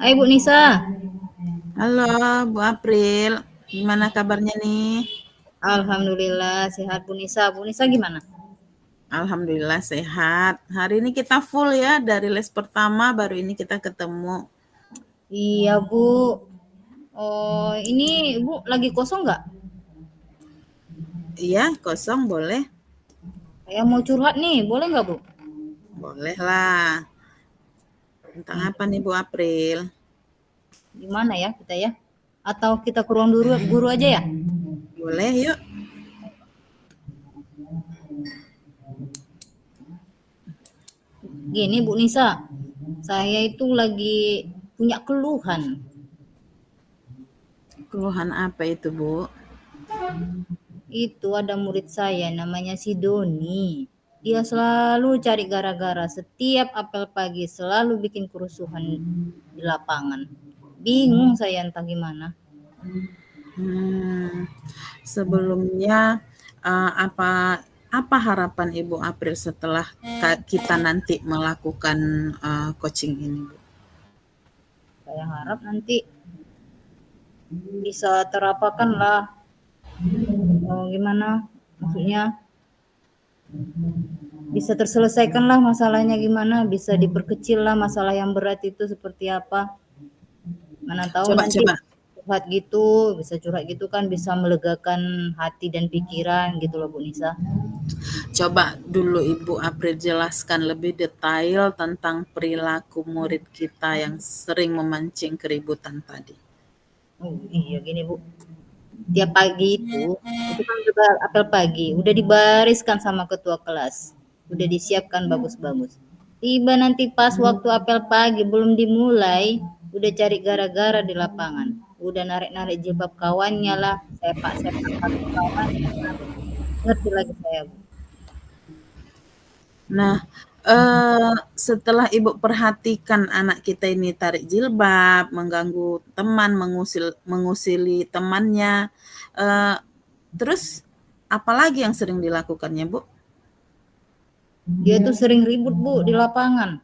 Hai Bu Nisa, Halo Bu April, gimana kabarnya nih? Alhamdulillah sehat Bu Nisa. Bu Nisa gimana? Alhamdulillah sehat. Hari ini kita full ya dari les pertama baru ini kita ketemu. Iya Bu. Oh ini Bu lagi kosong nggak? Iya, kosong boleh? Saya mau curhat nih, boleh nggak Bu? Boleh lah. Tentang Hmm, apa nih Bu April? gimana ya kita ya? Atau kita ke ruang guru aja ya? Boleh yuk. Gini Bu Nisa, saya itu lagi punya keluhan. Keluhan apa itu Bu? Itu ada murid saya namanya si Doni. Dia selalu cari gara-gara setiap apel pagi, selalu bikin kerusuhan di lapangan. Bingung saya entah gimana. Hmm, sebelumnya apa apa harapan Ibu April setelah kita nanti melakukan coaching ini Bu? Saya harap nanti bisa terapakan lah. Gimana? Maksudnya bisa terselesaikan lah masalahnya gimana? Bisa diperkecil lah masalah yang berat itu seperti apa? Mana tahu nanti Coba-coba bisa curhat gitu kan bisa melegakan hati dan pikiran gitu loh Bu Nisa. Coba dulu Ibu April jelaskan lebih detail tentang perilaku murid kita yang sering memancing keributan tadi. Oh iya gini Bu, tiap pagi itu kan juga apel pagi, udah dibariskan sama ketua kelas, udah disiapkan bagus-bagus. Tiba nanti pas waktu apel pagi belum dimulai, udah cari gara-gara di lapangan. Udah narik-narik jilbab kawannya lah, sepak-sepak kaki kawannya lah. Ngerti lagi saya, Bu. Nah, setelah Ibu perhatikan anak kita ini tarik jilbab, mengganggu teman, mengusili temannya, eee, terus apalagi yang sering dilakukannya, Bu? Dia tuh sering ribut, Bu, di lapangan.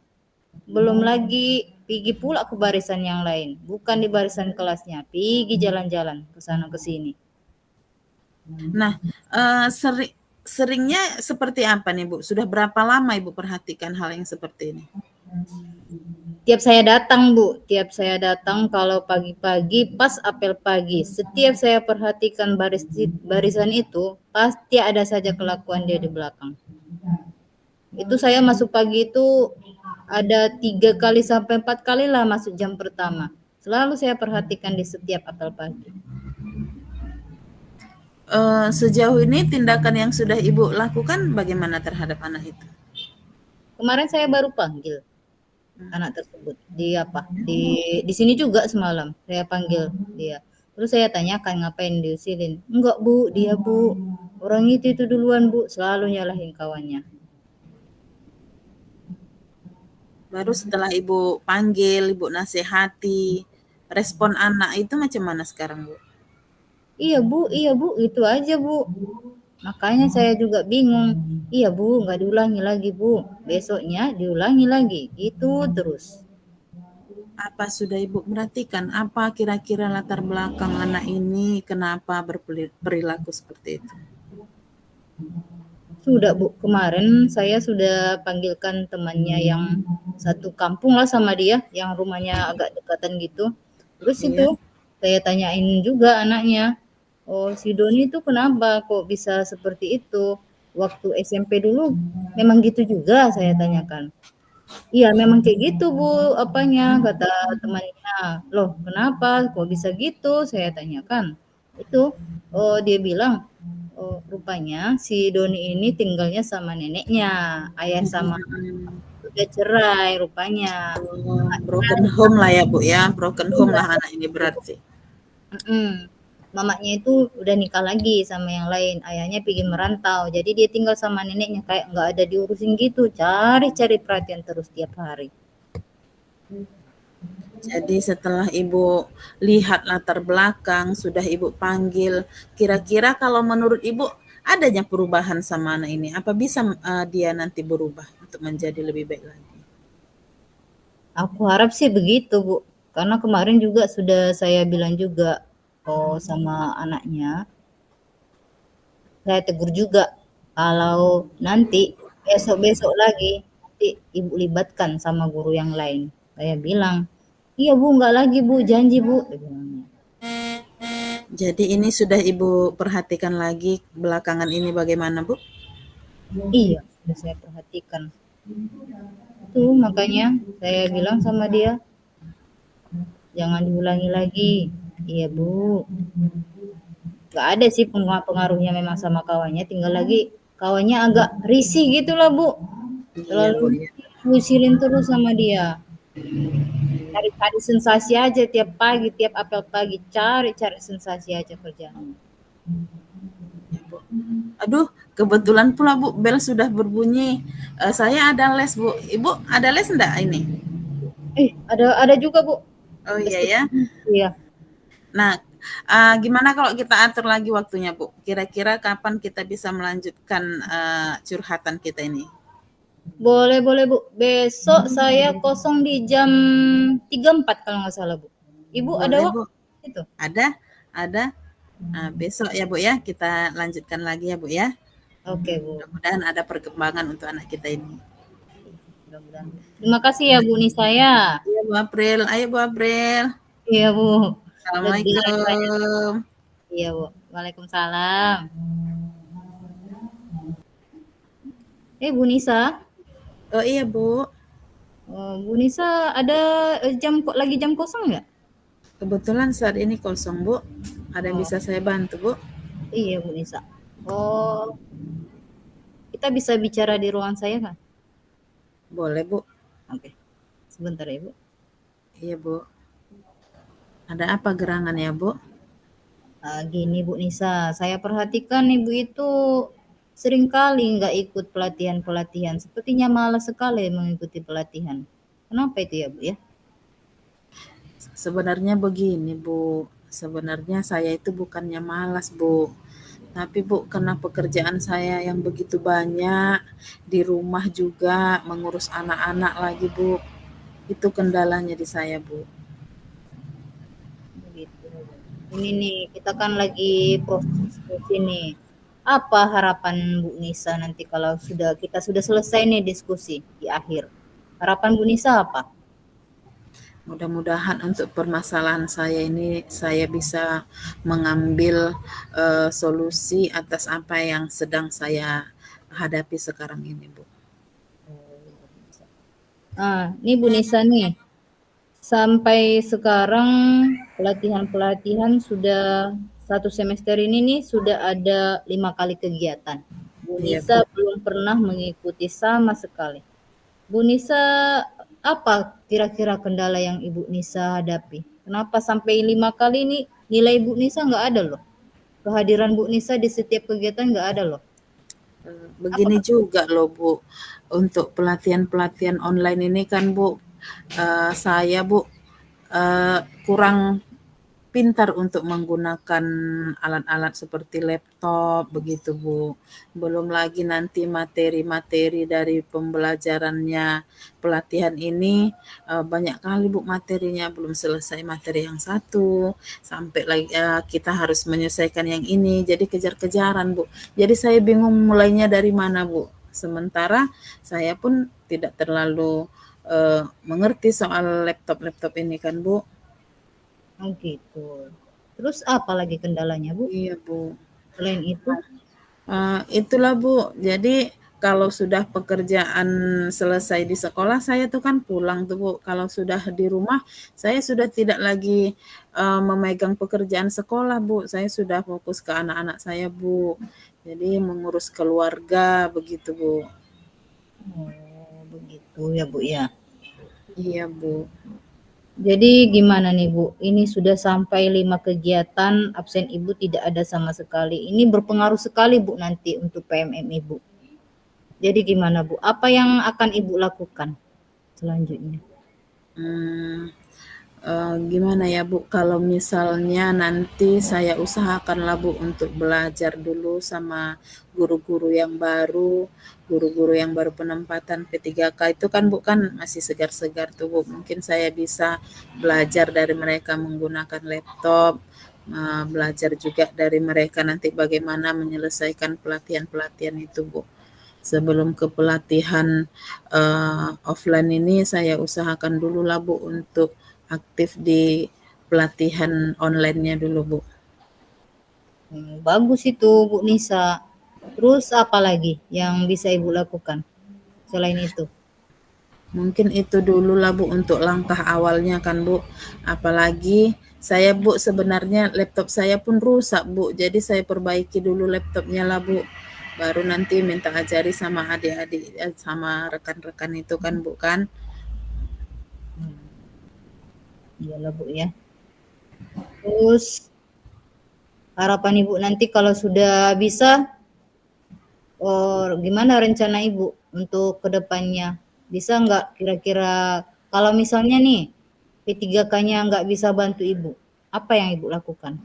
Belum lagi pergi pula ke barisan yang lain, bukan di barisan kelasnya, pergi jalan-jalan ke sana ke sini. Nah, seringnya seperti apa nih, Bu? Sudah berapa lama Ibu perhatikan hal yang seperti ini? Tiap saya datang, Bu, tiap saya datang kalau pagi-pagi pas apel pagi, setiap saya perhatikan barisan itu, pasti ada saja kelakuan dia di belakang. Itu saya masuk pagi itu ada 3 kali sampai 4 kali lah masuk jam pertama. Selalu saya perhatikan di setiap apel pagi. Sejauh ini tindakan yang sudah Ibu lakukan bagaimana terhadap anak itu? Kemarin saya baru panggil anak tersebut di apa di sini juga semalam saya panggil dia, terus saya tanyakan ngapain diusilin. Enggak Bu, dia Bu, orang itu duluan Bu, selalu nyalahin kawannya. Baru setelah Ibu panggil, Ibu nasihati, respon anak itu macam mana sekarang, Bu? Iya Bu, itu aja Bu, makanya saya juga bingung. Iya Bu, nggak diulangi lagi Bu, besoknya diulangi lagi itu terus. Apa sudah Ibu perhatikan, apa kira-kira latar belakang anak ini kenapa berperilaku seperti itu? Sudah Bu, kemarin saya sudah panggilkan temannya yang satu kampung lah sama dia, yang rumahnya agak dekatan gitu. Terus itu Iya. saya tanyain juga anaknya, oh si Doni itu kenapa kok bisa seperti itu? Waktu SMP dulu memang gitu juga saya tanyakan. Iya memang kayak gitu Bu, apanya, kata temannya. Loh kenapa kok bisa gitu? Saya tanyakan. Itu, oh dia bilang, oh rupanya si Doni ini tinggalnya sama neneknya, ayah sama Mhm. udah cerai rupanya. Broken home lah ya Bu ya, broken home Iya, lah anak ini berarti. mhm. Mamanya itu udah nikah lagi sama yang lain, ayahnya pergi merantau, jadi dia tinggal sama neneknya kayak nggak ada diurusin gitu, cari-cari perhatian terus tiap hari. Jadi setelah Ibu lihat latar belakang, sudah Ibu panggil, kira-kira kalau menurut Ibu adanya perubahan sama anak ini? Apa bisa dia nanti berubah untuk menjadi lebih baik lagi? Aku harap sih begitu Bu. Karena kemarin juga sudah saya bilang juga, sama anaknya, saya tegur juga, kalau nanti besok-besok lagi, nanti ibu libatkan sama guru yang lain. Saya bilang, iya bu, nggak lagi bu, janji bu. Dia bilangnya. Jadi ini sudah Ibu perhatikan lagi belakangan ini bagaimana, Bu? Iya, sudah saya perhatikan. Itu makanya saya bilang sama dia, jangan diulangi lagi. Iya bu, nggak ada sih pengaruhnya memang sama kawannya, tinggal lagi kawannya agak risih gitu lah bu, Iya, Bu, terlalu ya. ngusilin terus sama dia, cari-cari sensasi aja tiap pagi, tiap apel pagi, cari-cari sensasi aja kerjaannya. Ya, Bu. Aduh, kebetulan pula Bu, bel sudah berbunyi. Saya ada les Bu. Ibu ada les enggak ini? Ada juga bu, Oh iya pasti. ya. Iya, Nah, gimana kalau kita atur lagi waktunya Bu? Kira-kira kapan kita bisa melanjutkan curhatan kita ini? boleh boleh bu, besok saya kosong di jam 3.4 kalau nggak salah bu. Ibu ada Boleh waktu Bu. itu? Ada, ada. Besok ya Bu ya, kita lanjutkan lagi ya Bu ya. Oke bu, Mudah-mudahan ada perkembangan untuk anak kita ini. mudah-mudahan. Terima kasih ya Bu Nisa ya. Iya Bu April, ayo Bu April. Iya Bu, udah belajar banyak. Assalamualaikum. Iya Bu, Waalaikumsalam. Bu Nisa, Oh iya Bu, Bu Nisa ada jam kok lagi jam kosong nggak? kebetulan saat ini kosong Bu. Ada yang Oh bisa saya bantu Bu? iya Bu Nisa. Oh, kita bisa bicara di ruangan saya kan? Boleh Bu. Oke, sebentar ya Bu. Iya Bu. Ada apa gerangan ya Bu? Gini Bu Nisa, saya perhatikan Ibu itu seringkali nggak ikut pelatihan-pelatihan. Sepertinya malas sekali mengikuti pelatihan. Kenapa itu ya Bu ya? Sebenarnya begini Bu, sebenarnya saya itu bukannya malas Bu. Tapi Bu, karena pekerjaan saya yang begitu banyak, di rumah juga mengurus anak-anak lagi Bu. Itu kendalanya di saya Bu. Begitu. Ini nih, kita kan lagi proses diskusi nih. Apa harapan Bu Nisa nanti kalau kita sudah selesai nih diskusi di akhir? Harapan Bu Nisa apa? Mudah-mudahan untuk permasalahan saya ini saya bisa mengambil solusi atas apa yang sedang saya hadapi sekarang ini, Bu. Ini Bu Nisa nih, sampai sekarang pelatihan-pelatihan sudah satu semester ini nih sudah ada 5 kali kegiatan. Bu Iya, Nisa Bu. belum pernah mengikuti sama sekali. Bu Nisa, apa kira-kira kendala yang Ibu Nisa hadapi? Kenapa sampai 5 kali ini nilai Bu Nisa nggak ada loh? Kehadiran Bu Nisa di setiap kegiatan nggak ada loh. Begini Apa? juga loh, Bu. Untuk pelatihan-pelatihan online ini kan, Bu, saya, Bu, kurang pintar untuk menggunakan alat-alat seperti laptop begitu Bu. Belum lagi nanti materi-materi dari pembelajarannya pelatihan ini banyak kali Bu materinya, belum selesai materi yang satu, sampai lagi kita harus menyelesaikan yang ini, jadi kejar-kejaran Bu. Jadi saya bingung mulainya dari mana Bu. Sementara saya pun tidak terlalu mengerti soal laptop-laptop ini kan Bu. Oh gitu. Terus apa lagi kendalanya Bu? Iya Bu. Selain itu? Itulah Bu, jadi kalau sudah pekerjaan selesai di sekolah, saya tuh kan pulang tuh Bu. Kalau sudah di rumah, saya sudah tidak lagi memegang pekerjaan sekolah Bu. Saya sudah fokus ke anak-anak saya Bu. Jadi mengurus keluarga begitu Bu. Oh begitu ya Bu ya. Iya Bu. Jadi gimana nih Bu? Ini sudah sampai 5 kegiatan, absen Ibu tidak ada sama sekali. Ini berpengaruh sekali Bu nanti untuk PMM Ibu. Jadi gimana Bu? Apa yang akan Ibu lakukan selanjutnya? Hmm, Gimana ya Bu, kalau misalnya nanti saya usahakanlah Bu untuk belajar dulu sama guru-guru yang baru, guru-guru yang baru penempatan P3K itu kan Bu kan masih segar-segar tuh Bu. Mungkin saya bisa belajar dari mereka menggunakan laptop, belajar juga dari mereka nanti bagaimana menyelesaikan pelatihan-pelatihan itu Bu. Sebelum ke pelatihan offline ini saya usahakan dulu lah Bu untuk aktif di pelatihan online-nya dulu Bu. Bagus itu Bu Nisa. Terus apa lagi yang bisa Ibu lakukan selain itu? Mungkin itu dulu lah Bu untuk langkah awalnya kan Bu. Apalagi saya Bu sebenarnya laptop saya pun rusak Bu. Jadi saya perbaiki dulu laptopnya lah Bu. Baru nanti minta ajari sama adik-adik sama rekan-rekan itu kan Bu kan. Iyalah Bu ya. Terus harapan Ibu nanti kalau sudah bisa, gimana rencana Ibu untuk kedepannya? Bisa nggak kira-kira kalau misalnya nih P3K-nya nggak bisa bantu Ibu, apa yang Ibu lakukan?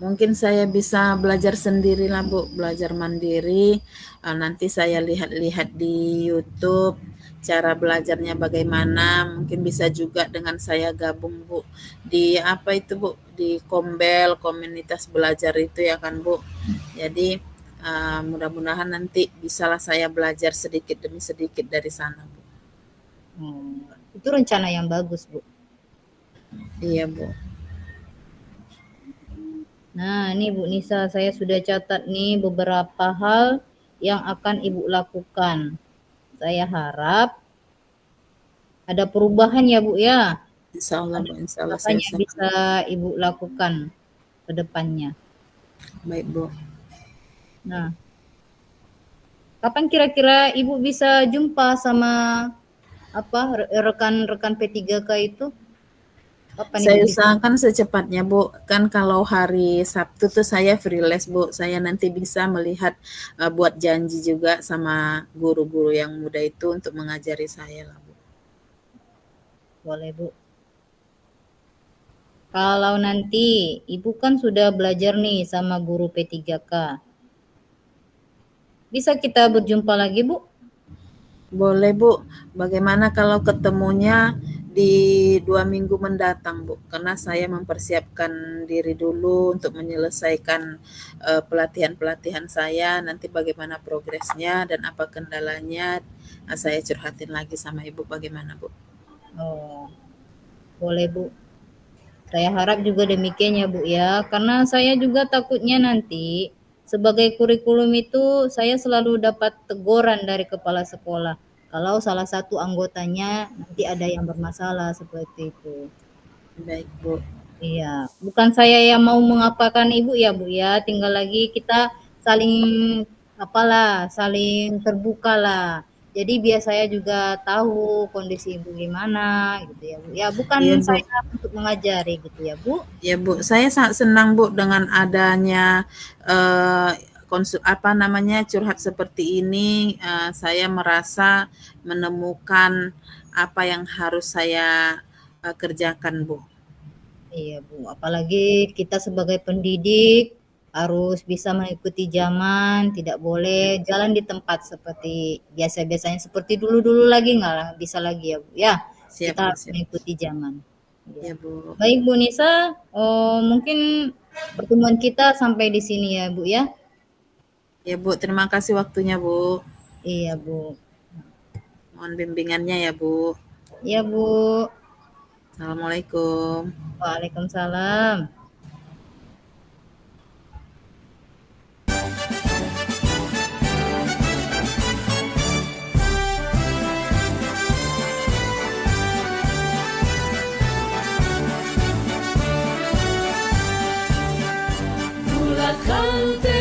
Mungkin saya bisa belajar sendiri lah Bu, belajar mandiri. Nanti saya lihat-lihat di YouTube cara belajarnya bagaimana. Mungkin bisa juga dengan saya gabung Bu di apa itu Bu, di Kombel, komunitas belajar itu ya kan Bu. Jadi mudah-mudahan nanti bisalah saya belajar sedikit demi sedikit dari sana Bu. Itu rencana yang bagus Bu. Iya Bu. Nah, ini Bu Nisa, saya sudah catat nih beberapa hal yang akan Ibu lakukan. Saya harap ada perubahan ya Bu ya. Insya Allah Ada Bu, insya Allah perubahan saya yang usahakan. bisa Ibu lakukan ke depannya. Baik Bu. Nah, kapan kira-kira Ibu bisa jumpa sama apa rekan-rekan P3K itu? Kapan Ibu Saya bisa? usahakan secepatnya Bu, kan kalau hari Sabtu tuh saya freelance Bu, saya nanti bisa melihat buat janji juga sama guru-guru yang muda itu untuk mengajari saya lah Bu. Boleh Bu. Kalau nanti Ibu kan sudah belajar nih sama guru P3K. Bisa kita berjumpa lagi Bu? Boleh Bu, bagaimana kalau ketemunya di 2 minggu mendatang Bu, karena saya mempersiapkan diri dulu untuk menyelesaikan pelatihan-pelatihan saya, nanti bagaimana progresnya dan apa kendalanya, saya curhatin lagi sama Ibu bagaimana Bu. Oh, boleh Bu. Saya harap juga demikian ya Bu ya, karena saya juga takutnya nanti sebagai kurikulum itu saya selalu dapat teguran dari kepala sekolah. Kalau salah satu anggotanya nanti ada yang bermasalah seperti itu. Baik Bu. Iya, bukan saya yang mau mengapakan Ibu ya Bu ya, tinggal lagi kita saling apalah, saling terbukalah. Jadi biar saya juga tahu kondisi Ibu gimana gitu ya Bu. Ya bukan Iya Bu. saya untuk mengajari gitu ya Bu. Ya Bu, saya sangat senang Bu dengan adanya eh, apa namanya curhat seperti ini. Saya merasa menemukan apa yang harus saya kerjakan Bu. Iya Bu, apalagi kita sebagai pendidik harus bisa mengikuti zaman, tidak boleh jalan di tempat seperti biasa-biasanya seperti dulu-dulu lagi nggak bisa lagi ya Bu ya. Siap Kita Bu, harus siap. mengikuti zaman. Ya. Ya Bu. Baik Bu Nisa, mungkin pertemuan kita sampai di sini ya Bu ya. Ya Bu, terima kasih waktunya Bu. Iya Bu. Mohon bimbingannya ya Bu. Iya Bu. Assalamualaikum. Waalaikumsalam. Gula cante